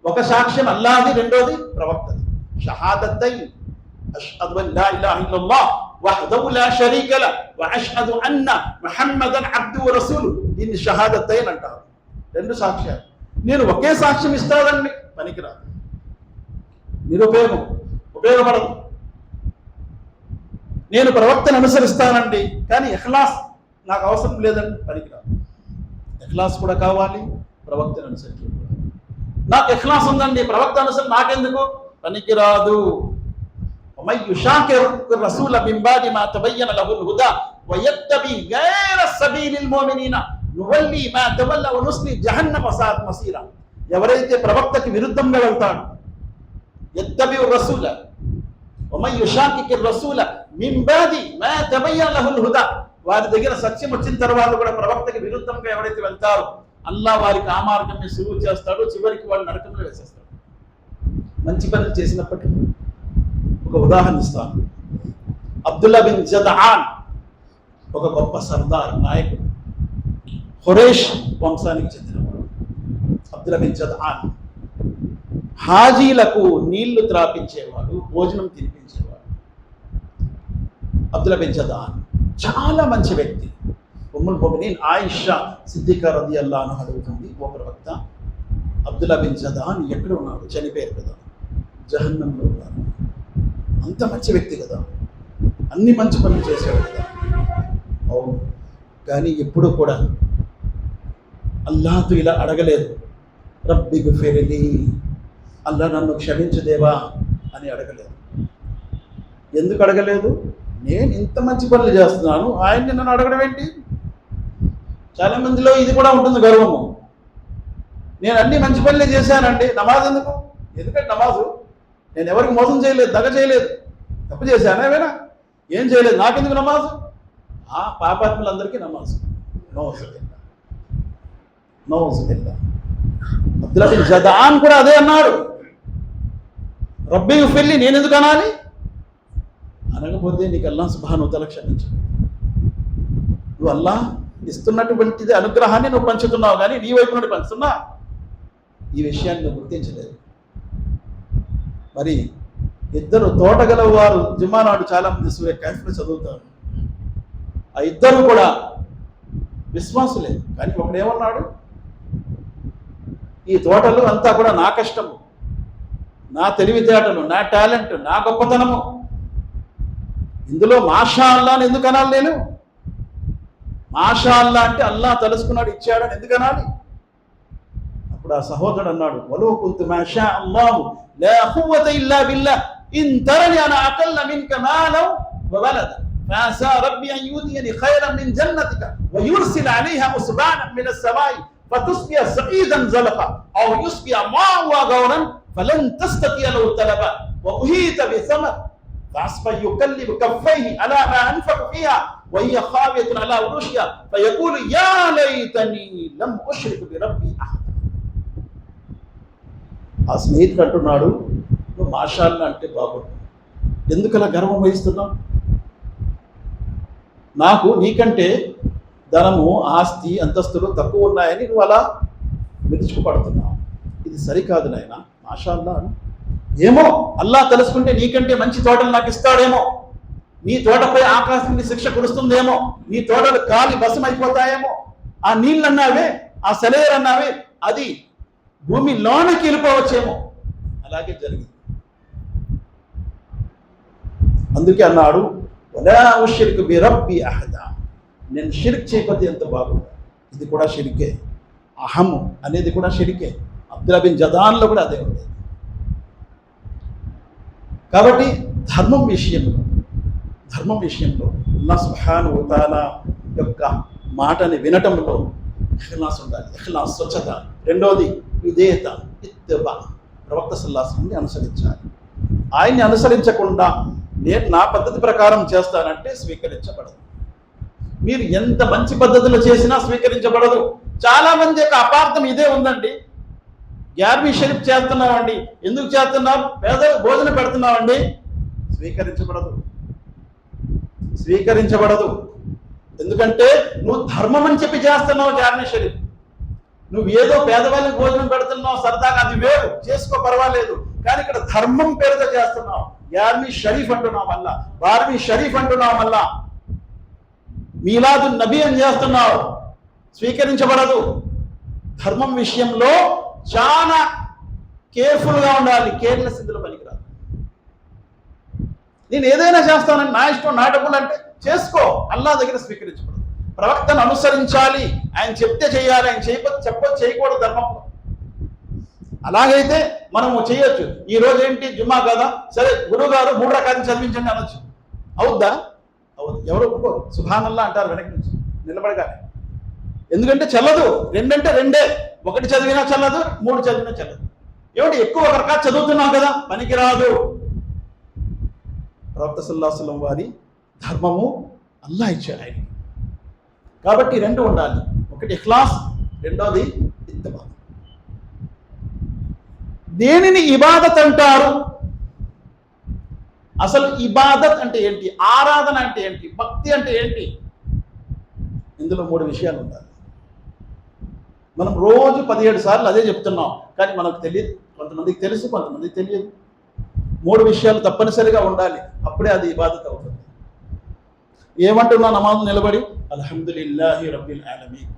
ఒక సాక్ష్యం అల్లాహ్ది, రెండోది ప్రవక్తది. షహాదత్తైన్, అష్హదు అన్ లా ఇలాహ ఇల్లల్లాహ్ వహ్దహు లా షరీక లహ్ వ అష్హదు అన్న ముహమ్మదన్ అబ్దుహు వ రసూలుహు. దీన్ని షహాదత్తైన్ అంటారు. రెండు సాక్ష్యాలు. నేను ఒకే సాక్ష్యం ఇస్తానండి, పనికిరాదు, నిరుపయోగం, ఉపయోగపడదు. నేను ప్రవక్తను అనుసరిస్తానండి కానీ ఇఖ్లాస్ నాకు అవసరం లేదండి, పనికిరాదు. ఇఖ్లాస్ కూడా కావాలి, ప్రవక్తను అనుసరించాలి. నాకు ఇఖ్లాస్ ఉందండి, ప్రవక్త అనుసరి నాకెందుకు, పనికిరాదు. ومن يشاقق الرسول من بعد ما تبين له الهدى ويتبع غير سبيل المؤمنين నువల్లి మా తవల్ల వనుస్లి జహన్నమ వసాత్ మసీరా. ఎవరైతే ప్రవక్తకి విరుద్ధంగా వెళ్తాడు, యత్తబిఉ రసూల వమన్ యుషాకికి రసూల మిన్ బాది మా తబయ్యన లహుల్ హుదా. వారి దగ్గర సత్యం వచ్చిన తర్వాత కూడా ప్రవక్తకి విరుద్ధంగా ఎవరైతే వెళ్తారో అల్లాహ్ వారికి ఆ మార్గంని సులువు చేస్తాడు, చివరికి వాళ్ళు నరకంలో వేసేస్తాడు. మంచి పనులు చేసినప్పటికీ ఒక ఉదాహరణ ఇస్తాను. అబ్దుల్లా బిన్ జదఆన్ ఒక గొప్ప సర్దార్, నాయకుడు, ఖురైష్ వంశానికి చెందినవాడు. అబ్దుల్లా బిన్ జదఆన్ హాజీలకు నీళ్లు త్రాపించేవాడు, భోజనం తినిపించేవాడు. అబ్దుల్లా బిన్ జదఆన్ చాలా మంచి వ్యక్తి. ఉమ్ముల్ ముమినీన్ ఆయిషా సిద్దికా రదియల్లాహు అన్హా అడుగుతుంది, ఓ ప్రవక్త, అబ్దుల్లా బిన్ జదఆన్ ఎక్కడ ఉన్నాడు? చనిపోయారు కదా, జహన్నంలో ఉన్నారు. అంత మంచి వ్యక్తి కదా, అన్ని మంచి పనులు చేశాడు కదా. అవును, కానీ ఎప్పుడు కూడా అల్లాహ్తో ఇలా అడగలేదు, రబ్బి గుఫిర్లీ, అల్లా నన్ను క్షమించుదేవా అని అడగలేదు. ఎందుకు అడగలేదు? నేను ఇంత మంచి పనులు చేస్తున్నాను, ఆయన్ని నన్ను అడగడం ఏంటి? చాలా మందిలో ఇది కూడా ఉంటుంది, గర్వము. నేను అన్ని మంచి పనులే చేశానండి, నమాజ్ ఎందుకు? ఎందుకంటే నమాజు నేను ఎవరికి మోసం చేయలేదు, దగ చేయలేదు, తప్పు చేశాను ఏమైనా, ఏం చేయలేదు, నాకెందుకు నమాజు? ఆ పాపాత్ములందరికీ నమాజు. నౌజుబిల్లాహ్. అబ్దుల్లా బిన్ జదఆన్ కూడా అదే అన్నాడు, రబ్బీ గుఫిర్లీ, నేను ఎందుకు అనాలి? అనకపోతే నీకు అల్లాహ్ సుబ్హానహు వ తఆలా క్షమించడు. నువ్వు అల్లాహ్ ఇస్తున్నటువంటిది అనుగ్రహాన్ని నువ్వు పంచుతున్నావు, కానీ నీ వైపు నుండి పంచుతున్నా ఈ విషయాన్ని నువ్వు గుర్తించలేదు. మరి ఇద్దరు తోటగల వారు జుమ్మా నాడు చాలా మంది సూర్య కహ్ఫ్లో చదువుతారు. ఆ ఇద్దరు కూడా విశ్వాసులే, కానీ ఒకడేమన్నాడు, ఈ తోటలు అంతా కూడా నా కష్టము, నా తెలివితేటలు, నా టాలెంట్, నా గొప్పతనము, ఇందులో మాషా అల్లా అని ఎందుకు అనాలి? నేను మాషా అల్లా అంటే అల్లాహ్ తలుసుకున్నాడు ఇచ్చాడని ఎందుకు అనాలి? అప్పుడు ఆ సహోదరుడు అన్నాడు, వలో కుంతు మాషా అల్లాహు లా ఖువ్వత ఇల్లా బిల్లాహ్ ఇన్ తరని అనా అకల్ల మిన్క మాలం వ వలద ఫాసా రబ్బి అన్ యూతియని ఖైరన్ మిన్ జన్నతిక వ యుర్సిల్ అలైహా ఉస్బానన్ మినస్ సమాయి فتصبح سعيدا زلقا او يصبح معه غورا فلن تستطيع له طلبا واحيط بثمر فاصبح يقلب كفيه على ما انفق فيها وهي خاويه على عروشها فيقول يا ليتني لم اشرك بربي احد. ఆ స్నేహితుడు అంటున్నాడు, నువ్వు మాషాల్లా అంటే బాగుంది, ఎందుకలా గర్వం వహిస్తున్నావు? నాకు నీకంటే ధనము, ఆస్తి, అంతస్తులు తక్కువ ఉన్నాయని నువ్వు అలా విరుచుకుపడుతున్నావు. ఇది సరికాదు నాయన, మాషాల్లా. ఏమో అల్లా తెలుసుకుంటే నీకంటే మంచి తోటలు నాకు ఇస్తాడేమో, నీ తోటపై ఆకాశం నుండి శిక్ష కురుస్తుందేమో, నీ తోటలు కాలి బసం అయిపోతాయేమో, ఆ నీళ్ళు అన్నావే, ఆ సెలయేరు అన్నావే, అది భూమిలోనికి వెళ్ళిపోవచ్చేమో. అలాగే జరిగింది. అందుకే అన్నాడు, వలా ఉష్రికు బిరబ్బి అహదా, నేను షిర్క్ చేయకపోతే ఎంత బాగుంది. ఇది కూడా షిరికే. అహము అనేది కూడా షిరికే. అబ్దుల్లా బిన్ జదాన్లో కూడా అదే ఉంది. కాబట్టి ధర్మం విషయంలో అల్లాహ్ సుబ్హానహు వ తఆలా యొక్క మాటని వినటంలో ఇఖ్లాస్ ఉండాలి, ఇఖ్లాస్, స్వచ్ఛత. రెండోది విధేయత, ఇత్తిబా, ప్రవక్త సల్లల్లాహు అలైహి వసల్లంని అనుసరించాలి. ఆయన్ని అనుసరించకుండా నేను నా పద్ధతి ప్రకారం చేస్తానంటే స్వీకరించబడదు. మీరు ఎంత మంచి పద్ధతిలో చేసినా స్వీకరించబడదు. చాలా మంది యొక్క అపార్థం ఇదే ఉందండి. 11 షరీఫ్ చేస్తున్నామండి, ఎందుకు చేస్తున్నాం? పేద భోజనం పెడుతున్నామండి. స్వీకరించబడదు. ఎందుకంటే నువ్వు ధర్మం అని చెప్పి చేస్తున్నావు 11 షరీఫ్. నువ్వు ఏదో పేదవాళ్ళకి భోజనం పెడుతున్నావు సరదాగా, అది వేరు, చేసుకో, పర్వాలేదు. కానీ ఇక్కడ ధర్మం పేరుతో చేస్తున్నావు. 11 షరీఫ్ అంటున్నావు, మళ్ళా 12 షరీఫ్ అంటున్నావు, మళ్ళా మీలాదు నబీ అని చేస్తున్నావు. స్వీకరించబడదు. ధర్మం విషయంలో చాలా కేర్ఫుల్గా ఉండాలి. కేర్లెస్ ఇందులో పనికిరాదు. నేను ఏదైనా చేస్తానని నా ఇష్టం, నా డబ్బులు అంటే చేసుకో, అల్లాహ్ దగ్గర స్వీకరించబడదు. ప్రవక్తను అనుసరించాలి, ఆయన చెప్తే చేయాలి, ఆయన చెప్పొచ్చు చేయకూడదు ధర్మంలో. అలాగైతే మనము చేయొచ్చు. ఈ రోజు ఏంటి జుమ్మా కదా, సరే గురువు గారు 3 రకాలు చదివించండి అనొచ్చు. అవుద్దా? అవును. ఎవరు ఒప్పుకోరు. సుబ్హానల్లాహ్ అంటారు వెనక నుంచి నిలబడగానే. ఎందుకంటే చెల్లదు. 2 అంటే 2, 1 చదివినా చెల్లదు, 3 చదివినా చెల్లదు. ఏమిటి ఎక్కువ రకాలు చదువుతున్నాం కదా, పనికిరాదు. ప్రవక్త సల్లల్లాహు అలైహి వసల్లం వారి ధర్మము అల్లాహ్ ఇచ్చాడు ఆయన. కాబట్టి 2 ఉండాలి. ఒకటి ఇఖ్లాస్, రెండోది ఇత్తిబా. దేనిని ఇబాదత్ అంటారు? అసలు ఇబాదత్ అంటే ఏంటి? ఆరాధన అంటే ఏంటి? భక్తి అంటే ఏంటి? ఇందులో 3 విషయాలు ఉండాలి. మనం రోజు 17 సార్లు అదే చెప్తున్నాం, కానీ మనకు తెలియదు. కొంతమందికి తెలుసు, కొంతమందికి తెలియదు. 3 విషయాలు తప్పనిసరిగా ఉండాలి, అప్పుడే అది ఇబాదత్ అవుతుంది. ఏమంటున్నా నమాజ్ నిలబడి అల్హమ్దులిల్లాహి రబ్బిల్ ఆలమీన్.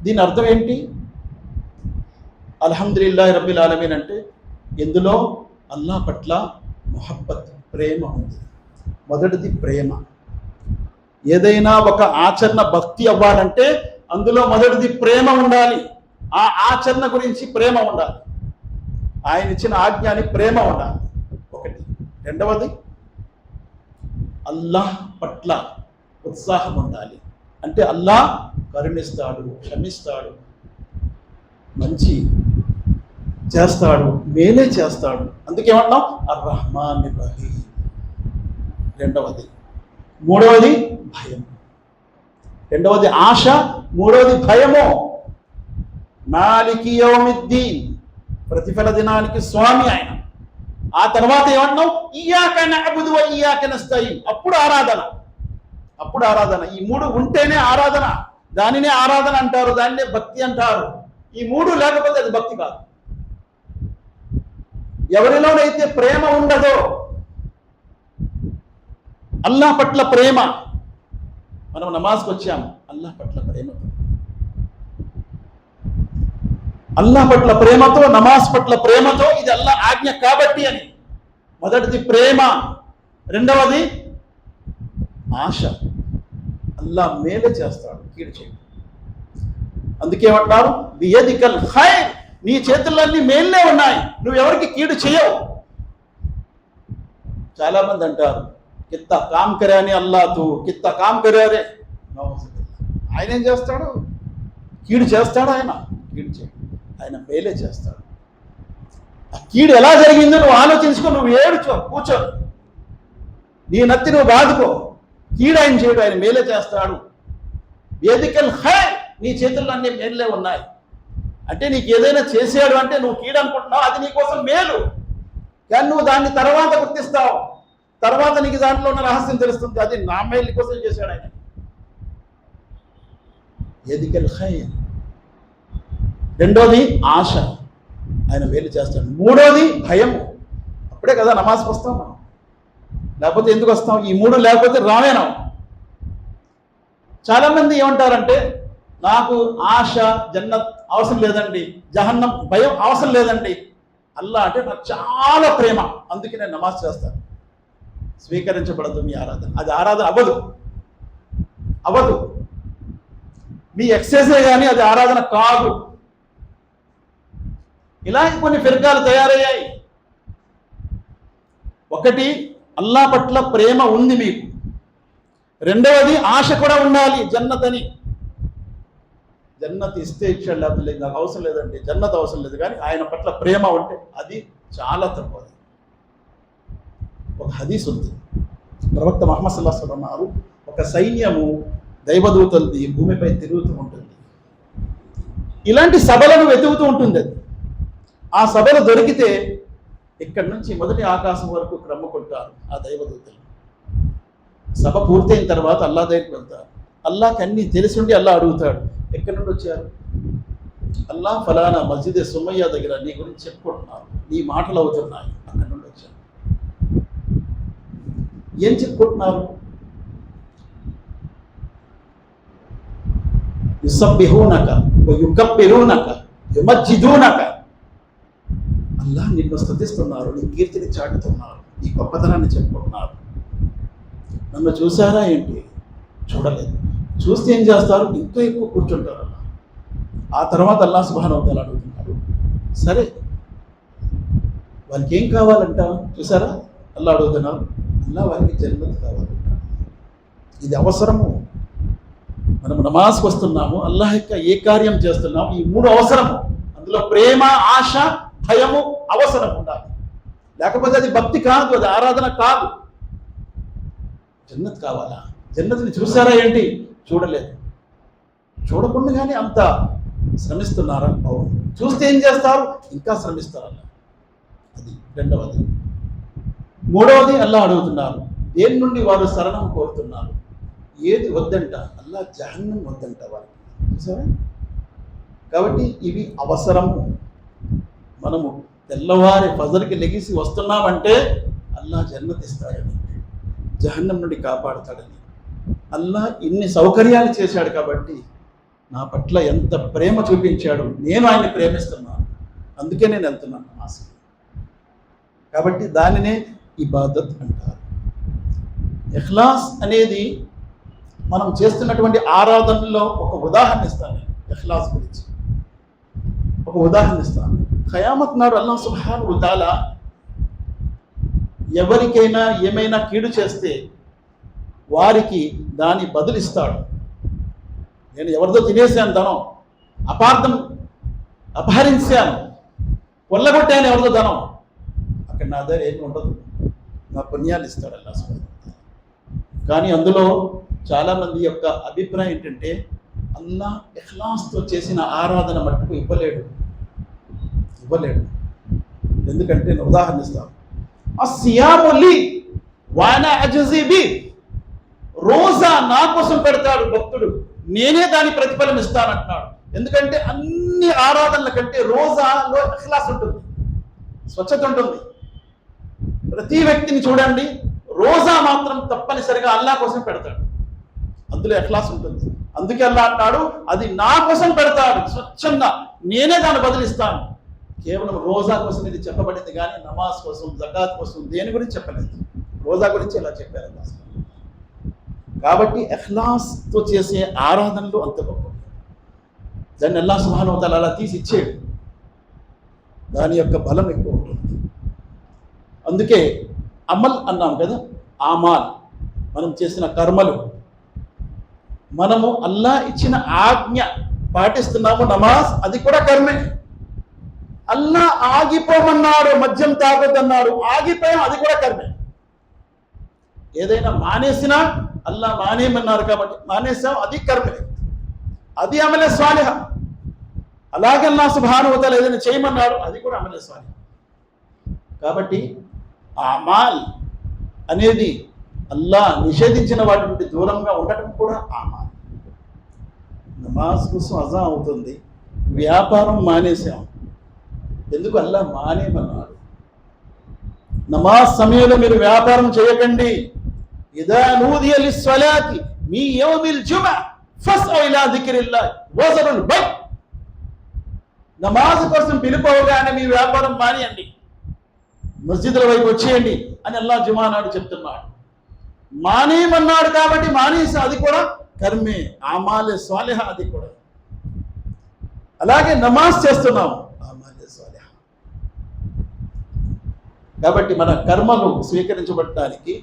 దీని అర్థం ఏంటి? అల్హమ్దులిల్లాహి రబ్బిల్ ఆలమీన్ అంటే ఇందులో అల్లాహ్ పట్ల మొహబ్బత్, ప్రేమ ఉంది. మొదటిది ప్రేమ. ఏదైనా ఒక ఆచరణ భక్తి అవ్వాలంటే అందులో మొదటిది ప్రేమ ఉండాలి. ఆ ఆచరణ గురించి ప్రేమ ఉండాలి. ఆయన ఇచ్చిన ఆజ్ఞని ప్రేమ ఉండాలి. ఒకటి. రెండవది అల్లాహ్ పట్ల ఉత్సాహం ఉండాలి. అంటే అల్లాహ్ కరుణిస్తాడు, క్షమిస్తాడు, మంచి చేస్తాడు, మేలే చేస్తాడు. అందుకేమన్నాం? అర్-రహ్మాన్ రహీం. రెండవది. మూడవది భయం. రెండవది ఆశ, మూడవది భయము. మాలికి యౌమిద్దీన్, ప్రతిఫల దినానికి స్వామి ఆయన. ఆ తర్వాత ఏమన్నాం? ఇయ్యాక నఅబుదు వ ఇయ్యాక నస్తఈన్. అప్పుడు ఆరాధన. ఈ 3 ఉంటేనే ఆరాధన. దానినే ఆరాధన అంటారు, దాన్నే భక్తి అంటారు. ఈ 3 లేకపోతే అది భక్తి కాదు. ఎవరిలోనైతే ప్రేమ ఉండదో, అల్లాహ్ పట్ల ప్రేమ, మనం నమాజ్కి వచ్చాము అల్లాహ్ పట్ల ప్రేమతో, అల్లాహ్ పట్ల ప్రేమతో, నమాజ్ పట్ల ప్రేమతో, ఇది అల్లాహ్ ఆజ్ఞ కాబట్టి అని. మొదటిది ప్రేమ, రెండవది ఆశ. అల్లాహ్ మేలు చేస్తాడు, కీడు చేయడు. అందుకేమంటారు? బియదికల్ ఖైర్, నీ చేతుల్లో అన్ని మేళ్ళే ఉన్నాయి, నువ్వెవరికి కీడు చేయవు. చాలా మంది అంటారు కిత్తా కామ్ కరే అని అల్లాహ్ తూ కిత్తా కామ్ కరే. ఆయన ఏం చేస్తాడు? కీడు చేస్తాడు ఆయన? కీడు చేయడు, ఆయన మేలే చేస్తాడు. ఆ కీడు ఎలా జరిగిందో నువ్వు ఆలోచించుకో, నువ్వు ఏడుచో, కూర్చో, నీ నత్తి నువ్వు బాదుకో. కీడు ఆయన చేయడు, ఆయన మేలే చేస్తాడు. వేదికల్ ఖైర్, నీ చేతుల్లో అన్ని మేలే ఉన్నాయి. అంటే నీకు ఏదైనా చేసాడు అంటే నువ్వు కీడు అనుకుంటున్నావు, అది నీకోసం మేలు. కానీ నువ్వు దాన్ని తర్వాత గుర్తిస్తావు, తర్వాత నీకు దాంట్లో ఉన్న రహస్యం తెలుస్తుంది, అది నా మేలు కోసం చేశాడు ఆయన. వేదికల్ ఖైర్. రెండోది ఆశ, ఆయన మేలు చేస్తాడు. మూడోది భయము. అప్పుడే కదా నమాజ్కి వస్తాం మనం, లేకపోతే ఎందుకు వస్తాం? ఈ మూడు లేకపోతే రావేనాం. చాలామంది ఏమంటారంటే, నాకు ఆశ జన్నత్ అవసరం లేదండి, జహన్నం భయం అవసరం లేదండి, అల్లా అంటే నాకు చాలా ప్రేమ, అందుకే నేను నమాజ్ చేస్తాను. స్వీకరించబడదు మీ ఆరాధన, అది ఆరాధన అవ్వదు. మీ ఎక్సైజే కానీ అది ఆరాధన కాదు. ఇలాంటి కొన్ని ఫిర్కాలు తయారయ్యాయి. ఒకటి, అల్లా పట్ల ప్రేమ ఉంది మీకు. రెండవది, ఆశ కూడా ఉండాలి జన్నత్ అని. జన్నత్ ఇస్తే ఇచ్చాడు, లేకపోతే లేదు, నాకు అవసరం లేదండి, జన్నత్ అవసరం లేదు, కానీ ఆయన పట్ల ప్రేమ ఉంటే అది చాలా తక్కువ. ఒక హదీస్ ఉంది, ప్రవక్త ముహమ్మద్ సల్లల్లాహు అలైహి వసల్లం అన్నారు, ఒక సైన్యము దైవదూతలది భూమిపై తిరుగుతూ ఉంటుంది. ఇలాంటి సభలను వెతుకుతూ ఉంటుంది. అది ఆ సభలు దొరికితే ఇక్కడి నుంచి మొదటి ఆకాశం వరకు క్రమ్ముకుంటారు ఆ దైవదూతలు. సభ పూర్తయిన తర్వాత అల్లా దగ్గరికి వెళ్తారు. అల్లాకి అన్నీ తెలిసిండి అల్లా అడుగుతాడు, ఎక్కడి నుండి వచ్చారు? అల్లా ఫలానా మస్జిద్ సుమయ్య దగ్గర నీ గురించి చెప్పుకుంటున్నారు, నీ మాటలు అవుతున్నాయి, అక్కడి నుండి వచ్చారు. ఏం చెప్పుకుంటున్నారు? యుసబ్బిహూనక వయుకబ్బిరూనక యుమజ్జిదూనక. అల్లా నిన్ను స్తుతిస్తున్నారు, నీ కీర్తిని చాటుతున్నారు, నీ గొప్పతనాన్ని చెప్పుకుంటున్నారు. నన్ను చూసారా ఏంటి? చూడలేదు. చూస్తే ఏం చేస్తారు? ఇంకా ఎక్కువ కూర్చుంటారు. అల్లా ఆ తర్వాత అల్లా సుబ్హానహు వ తఆలా అడుగుతున్నారు, సరే వారికి ఏం కావాలంట? చూసారా అల్లా అడుగుతున్నారు, అల్లా వారికి జన్నత్ కావాలంట. ఇది అవసరము. మనం నమాజ్కి వస్తున్నాము, అల్లాహ్ యొక్క ఏ కార్యం చేస్తున్నాము, ఈ మూడు అవసరము. అందులో ప్రేమ, ఆశ, భయము అవసరం ఉండాలి. లేకపోతే అది భక్తి కాదు, అది ఆరాధన కాదు. జన్నత్ కావాలా? జన్నత్ని చూసారా ఏంటి? చూడలేదు. చూడకుండానే అంత శ్రమిస్తున్నారా? అవును. చూస్తే ఏం చేస్తారు? ఇంకా శ్రమిస్తారు. అల్లా అది రెండవది. మూడవది అల్లా అడుగుతున్నారు, దేని నుండి వారు శరణం కోరుతున్నారు? ఏది వద్దంట? అల్లా జహన్నం వద్దంట వారికి. చూసారా? కాబట్టి ఇవి అవసరము. మనము తెల్లవారి ఫజర్కి లెగిసి వస్తున్నామంటే అల్లా జన్నత్ ఇస్తాడని, జహన్నం నుండి కాపాడుతాడని. అల్లా ఇన్ని సౌకర్యాలు చేశాడు కాబట్టి నా పట్ల ఎంత ప్రేమ చూపించాడు, నేను ఆయన్ని ప్రేమిస్తున్నాను, అందుకే నేను వెళ్తున్నాను నమాజ్కి. కాబట్టి దానినే ఇబాదత్ అంటారు. ఇఖ్లాస్ అనేది మనం చేస్తున్నటువంటి ఆరాధనలో ఒక ఉదాహరణ ఇస్తాను. ఇఖ్లాస్ గురించి ఒక ఉదాహరణ ఇస్తాను. ఖయామత్ నాడు అల్లాహ్ సుబ్హానహు వ తఆలా ఎవరికైనా ఏమైనా కీడు చేస్తే వారికి దాని బదులిస్తాడు. నేను ఎవరితో తినేసాను ధనం, అపహరించాను, కొల్లగొట్టాను ఎవరితో ధనం, అక్కడ నా దగ్గర ఏమి ఉండదు, నా పుణ్యాలు ఇస్తాడు అల్లాహ్ సుబ్హానహు వ తఆలా. కానీ అందులో చాలామంది యొక్క అభిప్రాయం ఏంటంటే, అల్లాహ్ ఇఖ్లాస్తో చేసిన ఆరాధన మట్టుకు ఇవ్వలేడు. ఎందుకంటే నేను ఉదాహరణ ఇస్తాను. అస్సియాము లీ వానా అజ్జీ బి. రోజా నా కోసం పెడతాడు భక్తుడు, నేనే దాని ప్రతిఫలం ఇస్తానంటున్నాడు. ఎందుకంటే అన్ని ఆరాధనల కంటే రోజాలో ఇఖ్లాస్ ఉంటుంది, స్వచ్ఛత ఉంటుంది. ప్రతి వ్యక్తిని చూడండి, రోజా మాత్రం తప్పనిసరిగా అల్లాహ్ కోసం పెడతాడు, అందులో ఇఖ్లాస్ ఉంటుంది. అందుకే అల్లాహ్ అంటాడు, అది నా కోసం పెడతాడు స్వచ్ఛంగా, నేనే దాన్ని బదిలిస్తాను. కేవలం రోజా కోసం ఇది చెప్పబడింది, కానీ నమాజ్ కోసం, జకాత్ కోసం దేని గురించి చెప్పలేదు. రోజా గురించి ఇలా చెప్పారు అల్లాహ్. కాబట్టి ఇఖ్లాస్తో చేసే ఆరాధనలు అంత గొప్ప. దాన్ని అల్లాహ్ సుబ్హానహు వ తఆలా అలా తీసి ఇచ్చేడు, దాని యొక్క బలం ఎక్కువ ఉంటుంది. అందుకే అమల్ అన్నాం కదా, ఆమాల్, మనం చేసిన కర్మలు, మనము అల్లాహ్ ఇచ్చిన ఆజ్ఞ పాటిస్తున్నాము నమాజ్, అది కూడా కర్మే. అల్లా ఆగిపోమన్నాడు, మద్యం తాగొద్దన్నాడు, ఆగిపోయాం, అది కూడా కర్మే. ఏదైనా మానేసినా అల్లా మానేయమన్నారు కాబట్టి మానేసాం, అది కర్మే, అది అమలే స్వాలిహ. అలాగే అల్లాహ్ సుబ్హానహు వ తఆలా ఏదైనా చేయమన్నాడు, అది కూడా అమలే స్వాలిహ. కాబట్టి అమాల్ అనేది అల్లా నిషేధించిన వాటి నుండి దూరంగా ఉండటం కూడా అమాల్. నమాజ్ కోసం అజా అవుతుంది, వ్యాపారం మానేసాం, ఎందుకు? అల్లా మానేమన్నాడు. నమాజ్ సమయంలో మీరు వ్యాపారం చేయకండి. ఇదా నూదియ లిస్సలాతి మీ యౌమిల్ జుమఅ ఫస్అ ఇలా జిక్రిల్లాహ్ వజరుల్ బై. నమాజ్ కోసం పిలుపవగానే మీ వ్యాపారం మానేయండి, మస్జిదుల వైపు వచ్చేయండి అని అల్లా జుమా నాడు చెప్తున్నాడు. మానేయమన్నాడు కాబట్టి మానేసి, అది కూడా కర్మే, అమాలే స్వాలిహ, అది కూడా. అలాగే నమాజ్ చేస్తున్నాము, అమాలే స్వాలిహ. కాబట్టి మన కర్మలు స్వీకరించబడటానికి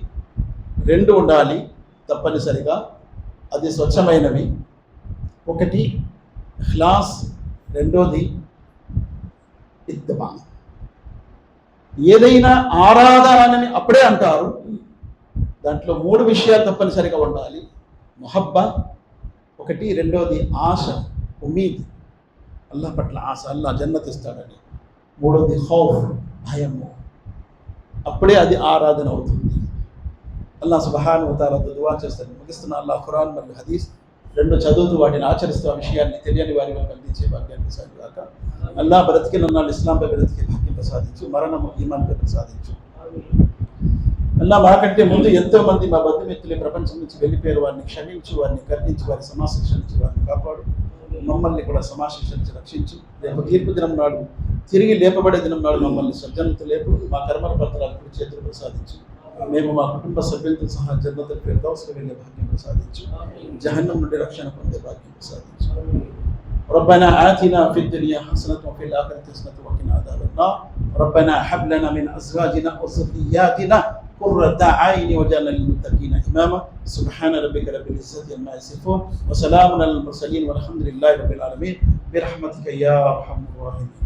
రెండు ఉండాలి తప్పనిసరిగా. అది స్వచ్ఛమైనవి, ఒకటి ఇఖ్లాస్, రెండోది ఇత్తిబా. ఏదైనా ఆరాధనని అప్పుడే అంటారు, దాంట్లో మూడు విషయాలు తప్పనిసరిగా ఉండాలి. మొహబ్బా ఒకటి, రెండోది ఆశ, ఉమీద్, అల్లా పట్ల ఆశ, అల్లా జన్నత్ ఇస్తాడని. మూడోది ఖౌఫ్, భయము. అప్పుడే అది ఆరాధన అవుతుంది. అల్లా సుబ్హానహు వ తఆలా దువా చేస్తాడు. ముగిస్తున్న అల్లా ఖురాన్ మరియు హదీస్ రెండు చదువుతూ వాటిని ఆచరిస్తూ ఆ విషయాన్ని తెలియని వారి వరకు అందించే భాగ్యాన్ని ప్రసాదించాక. అల్లా బ్రతికినన్నాళ్ళు ఇస్లాంపై బ్రతికే భాగ్యం ప్రసాదించు, మరణము ఈమాన్పై ప్రసాదించు. అల్లా మాకంటే ముందు ఎంతో మంది మా బంధుమిత్రులు ప్రపంచం నుంచి వెళ్ళిపోయారు, వారిని క్షమించు, వారిని కర్ణించు, వారి సమాశిక్ష నుంచి వారిని కాపాడు. మమ్మల్ని కూడా సమాశిక్ష నుంచి రక్షించు. రేపు తీర్పు దినం నాడు, తిరిగి లేపబడే దినం నాడు మమ్మల్ని సజ్జనులతో లేపు. మా కర్మల పత్రాలు కూడా చేతులు ప్రసాదించు. మేము మా కుటుంబ సభ్యులతో సహా జన్నతుల్ ఫిర్దౌస్కి వెళ్ళే భాగ్యం ప్రసాదించు. జహన్నం నుండి రక్షణ పొందే భాగ్యం ప్రసాదించు. ربنا آتنا في الدنيا حسنة وفي الآخرة حسنة وقنا عذاب النار. ربنا هب لنا من أزواجنا وذرياتنا قرة أعين واجعلنا للمتقين إماما. سبحان ربك رب العزة عما يصفون وسلام على المرسلين والحمد لله رب العالمين برحمتك يا أرحم الراحمين.